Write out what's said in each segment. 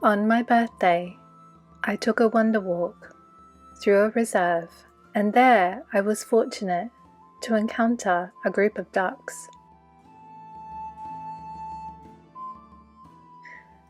On my birthday, I took a wonder walk through a reserve, and there I was fortunate to encounter a group of ducks.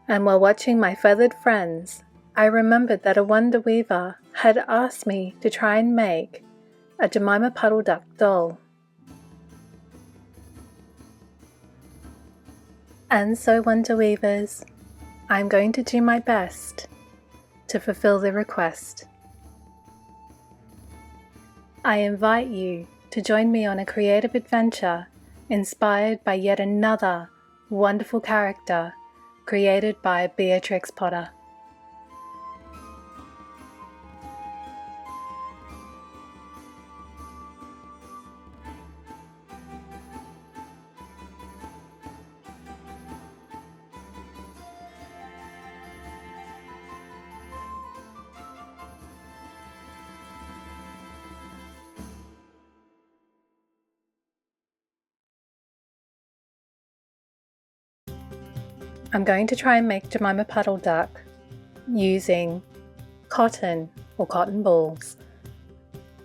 And while watching my feathered friends, I remembered that a wonder weaver had asked me to try and make a Jemima Puddle-Duck doll. And so, wonder weavers, I'm going to do my best to fulfill the request. I invite you to join me on a creative adventure inspired by yet another wonderful character created by Beatrix Potter. I'm going to try and make Jemima Puddle-Duck using cotton or cotton balls,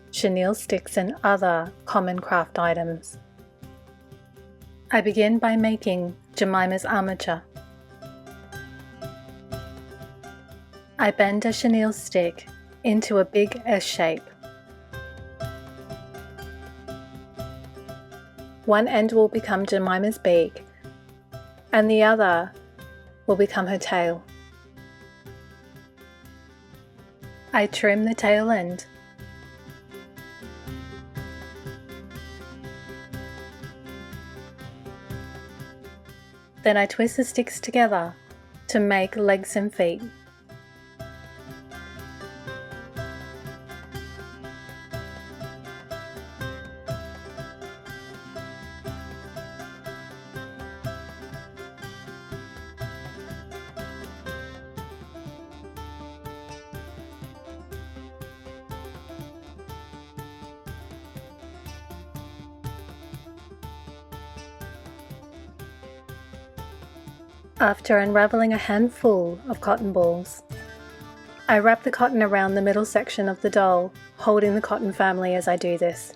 chenille sticks and other common craft items. I begin by making Jemima's armature. I bend a chenille stick into a big S shape. One end will become Jemima's beak, and the other will become her tail. I trim the tail end. Then I twist the sticks together to make legs and feet. After unraveling a handful of cotton balls, I wrap the cotton around the middle section of the doll, holding the cotton firmly as I do this.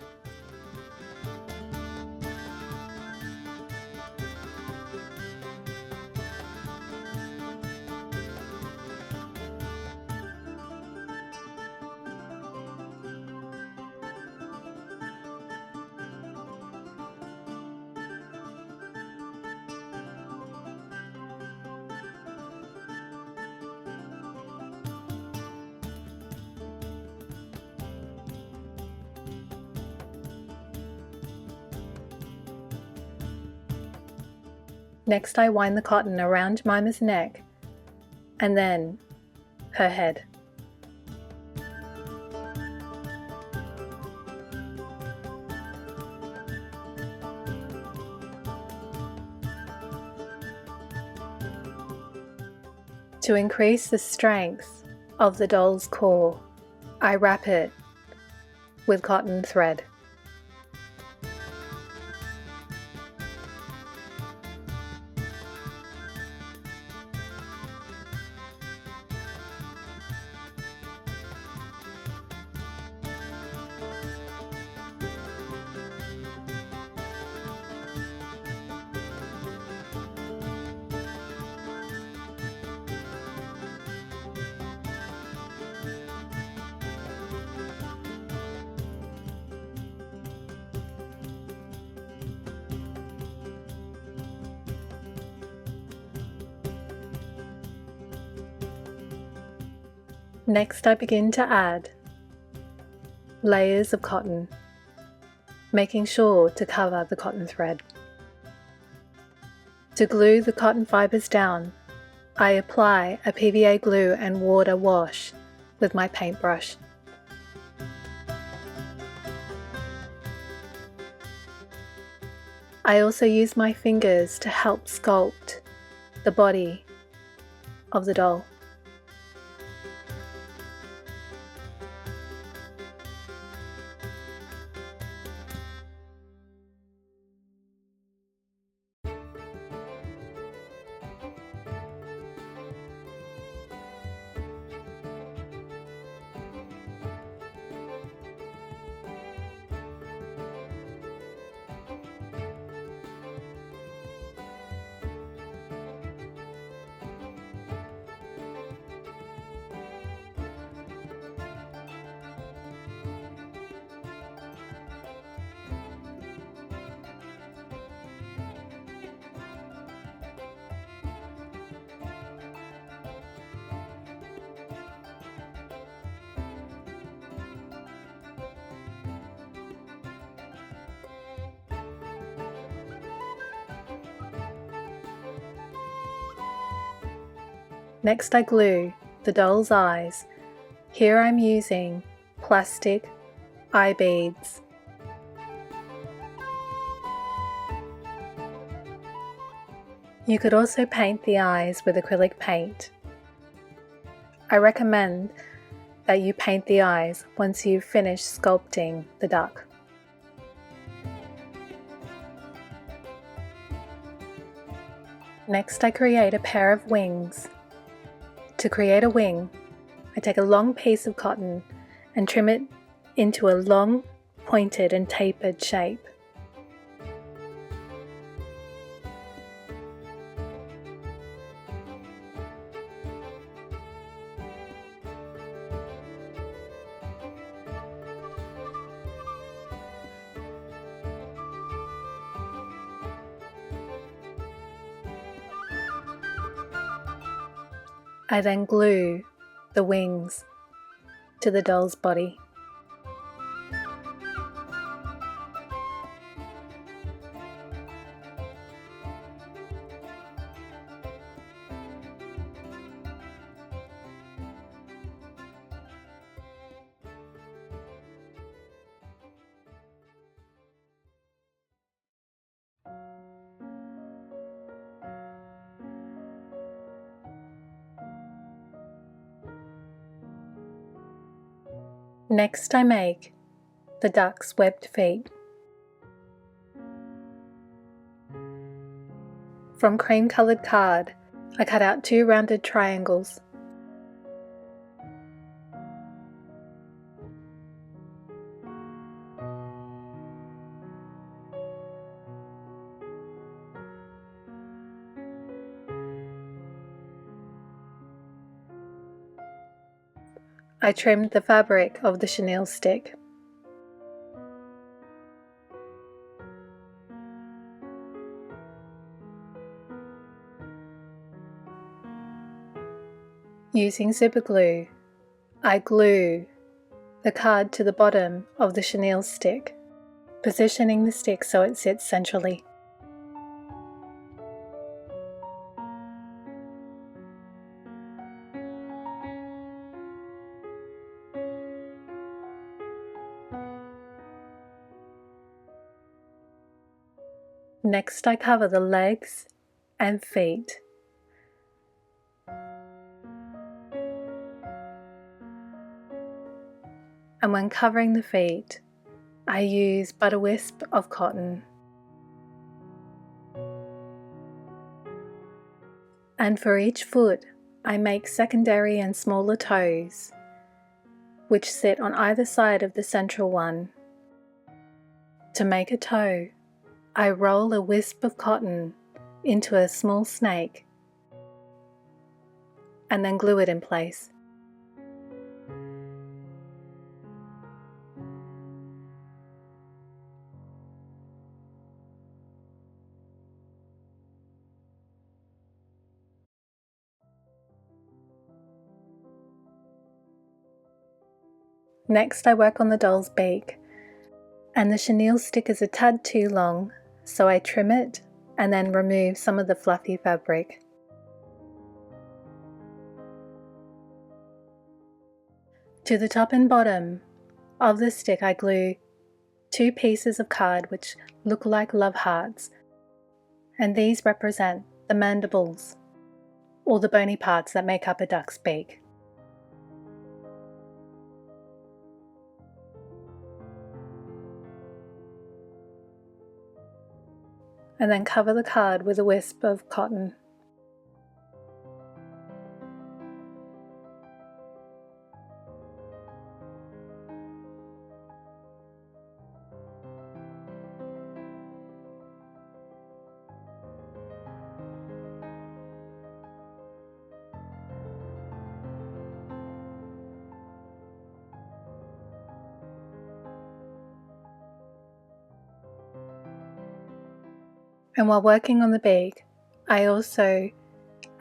Next, I wind the cotton around Jemima's neck and then her head. To increase the strength of the doll's core, I wrap it with cotton thread. Next, I begin to add layers of cotton, making sure to cover the cotton thread. To glue the cotton fibers down, I apply a PVA glue and water wash with my paintbrush. I also use my fingers to help sculpt the body of the doll. Next I glue the doll's eyes. Here I'm using plastic eye beads. You could also paint the eyes with acrylic paint. I recommend that you paint the eyes once you've finished sculpting the duck. Next I create a pair of wings. To create a wing, I take a long piece of cotton and trim it into a long, pointed and tapered shape. I then glue the wings to the doll's body. Next I make the duck's webbed feet. From cream-coloured card, I cut out 2 rounded triangles. I trimmed the fabric of the chenille stick. Using super glue, I glue the card to the bottom of the chenille stick, positioning the stick so it sits centrally. Next I cover the legs and feet. And when covering the feet, I use but a wisp of cotton. And for each foot, I make secondary and smaller toes, which sit on either side of the central one. To make a toe, I roll a wisp of cotton into a small snake and then glue it in place. Next I work on the doll's beak, and the chenille stick is a tad too long, so I trim it and then remove some of the fluffy fabric. To the top and bottom of the stick I glue 2 pieces of card which look like love hearts, and these represent the mandibles, or the bony parts that make up a duck's beak. And then cover the card with a wisp of cotton. And while working on the beak, I also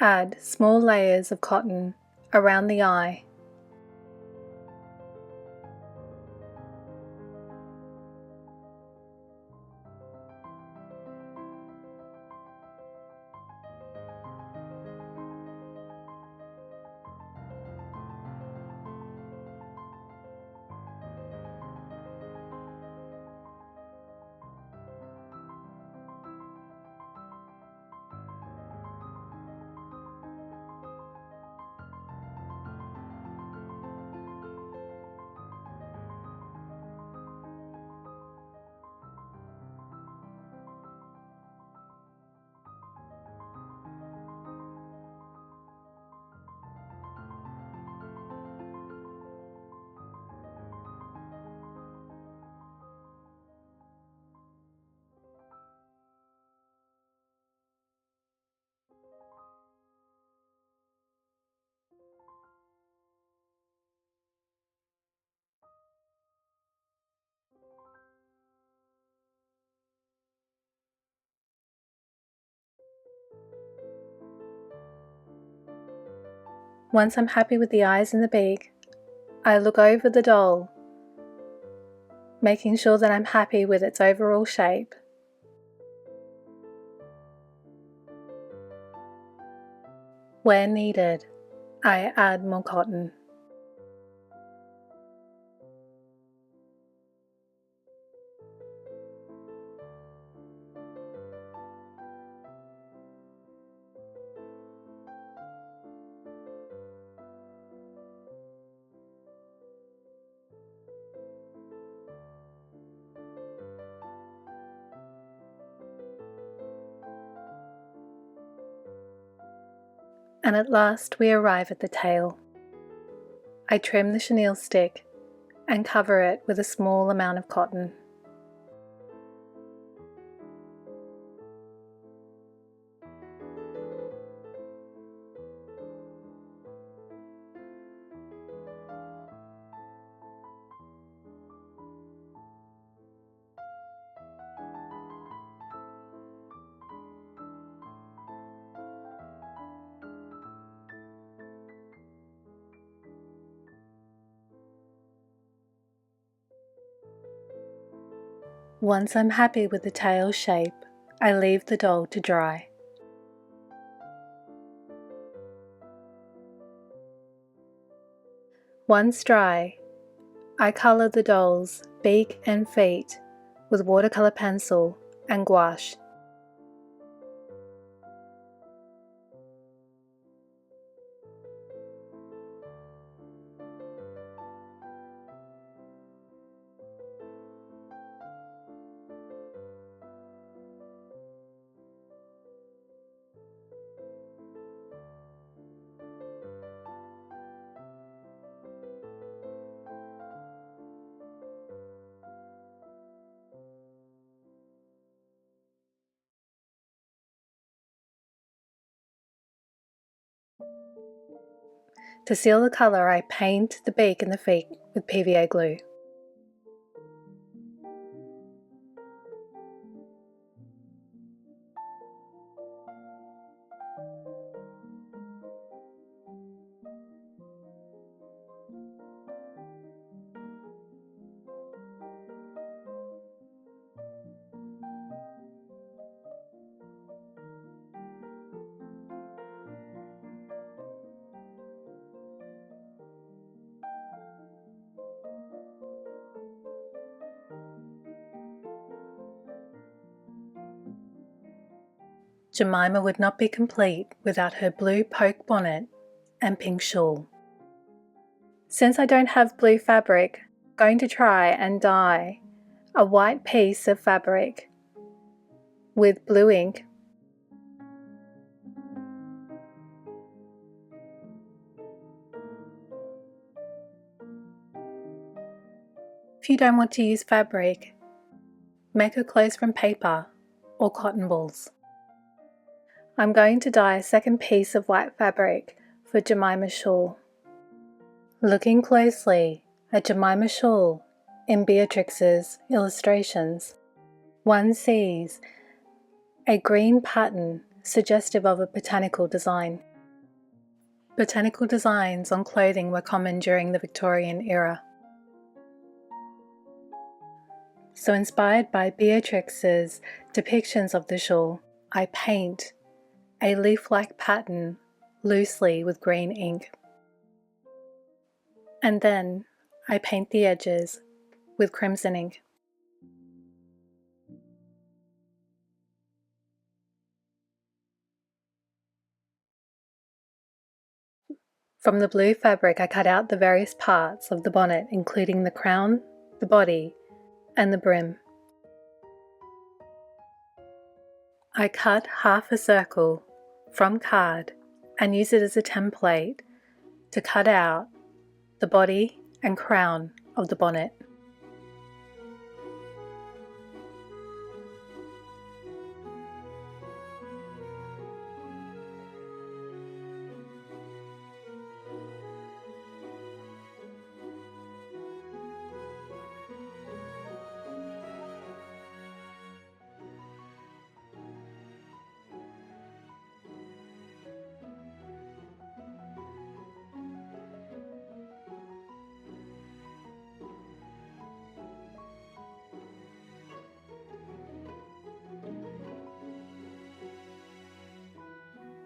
add small layers of cotton around the eye. Once I'm happy with the eyes and the beak, I look over the doll, making sure that I'm happy with its overall shape. Where needed, I add more cotton. And at last we arrive at the tail. I trim the chenille stick and cover it with a small amount of cotton. Once I'm happy with the tail shape, I leave the doll to dry. Once dry, I colour the doll's beak and feet with watercolour pencil and gouache. To seal the colour, I paint the beak and the feet with PVA glue. Jemima would not be complete without her blue poke bonnet and pink shawl. Since I don't have blue fabric, I'm going to try and dye a white piece of fabric with blue ink. If you don't want to use fabric, make her clothes from paper or cotton balls. I'm going to dye a second piece of white fabric for Jemima's shawl. Looking closely at Jemima's shawl in Beatrix's illustrations, one sees a green pattern suggestive of a botanical design. Botanical designs on clothing were common during the Victorian era. So inspired by Beatrix's depictions of the shawl, I paint a leaf-like pattern loosely with green ink. And then I paint the edges with crimson ink. From the blue fabric, I cut out the various parts of the bonnet, including the crown, the body, and the brim. I cut half a circle from card and use it as a template to cut out the body and crown of the bonnet.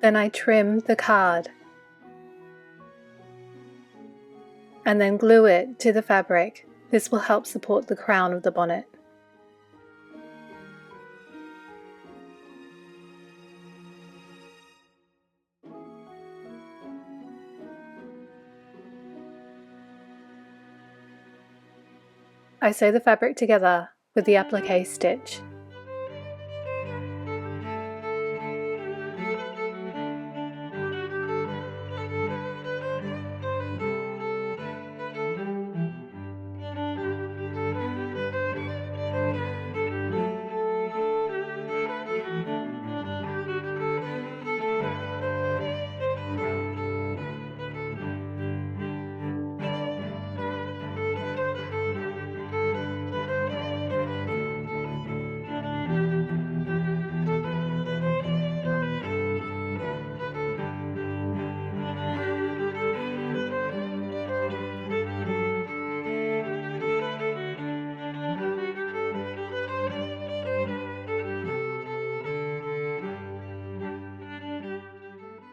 Then I trim the card and then glue it to the fabric. This will help support the crown of the bonnet. I sew the fabric together with the applique stitch.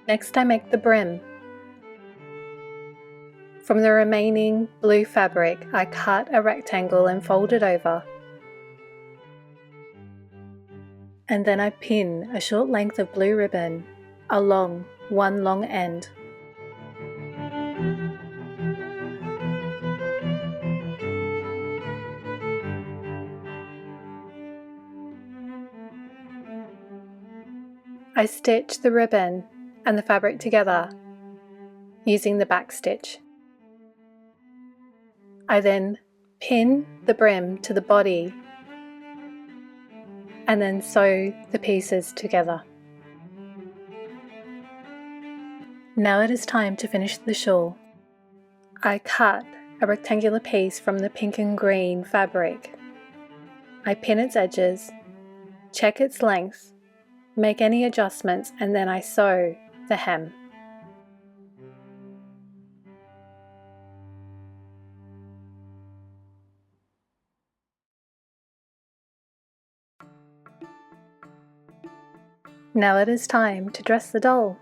Next I make the brim. From the remaining blue fabric, I cut a rectangle and fold it over. And then I pin a short length of blue ribbon along one long end. I stitch the ribbon and the fabric together using the back stitch. I then pin the brim to the body and then sew the pieces together. Now it is time to finish the shawl. I cut a rectangular piece from the pink and green fabric. I pin its edges, check its length, make any adjustments, and then I sew the hem. Now it is time to dress the doll.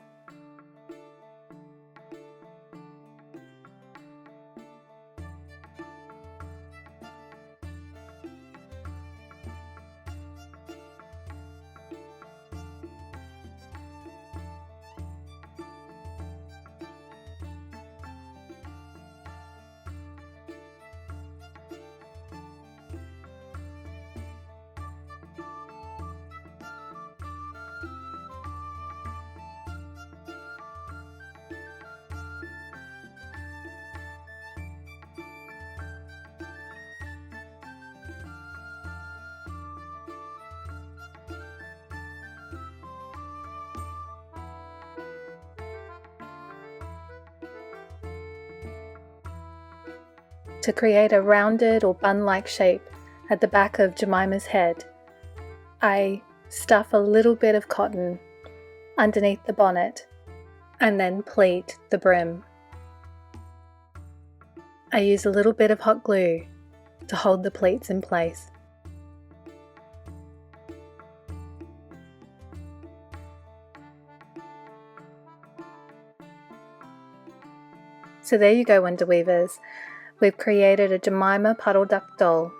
To create a rounded or bun-like shape at the back of Jemima's head, I stuff a little bit of cotton underneath the bonnet and then pleat the brim. I use a little bit of hot glue to hold the pleats in place. So there you go, Wonder Weavers. We've created a Jemima Puddle-Duck Doll.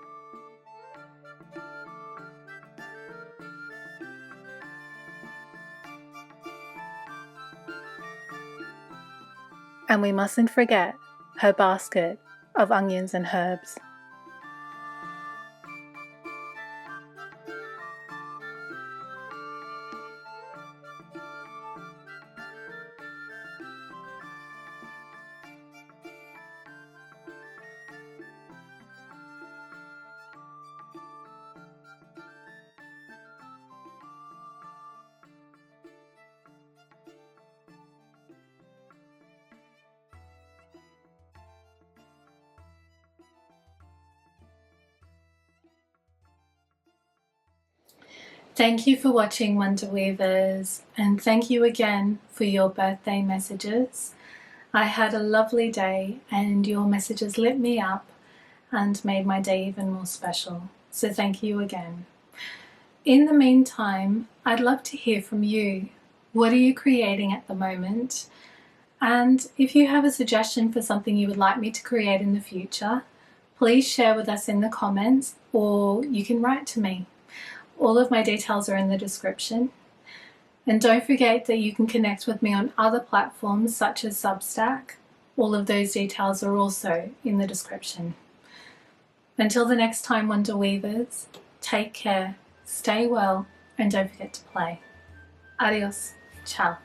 And we mustn't forget her basket of onions and herbs. Thank you for watching, Wonder Weavers, and thank you again for your birthday messages. I had a lovely day and your messages lit me up and made my day even more special. So thank you again. In the meantime, I'd love to hear from you. What are you creating at the moment? And if you have a suggestion for something you would like me to create in the future, please share with us in the comments, or you can write to me. All of my details are in the description. And don't forget that you can connect with me on other platforms such as Substack. All of those details are also in the description. Until the next time, Wonder Weavers, take care, stay well, and don't forget to play. Adios. Ciao.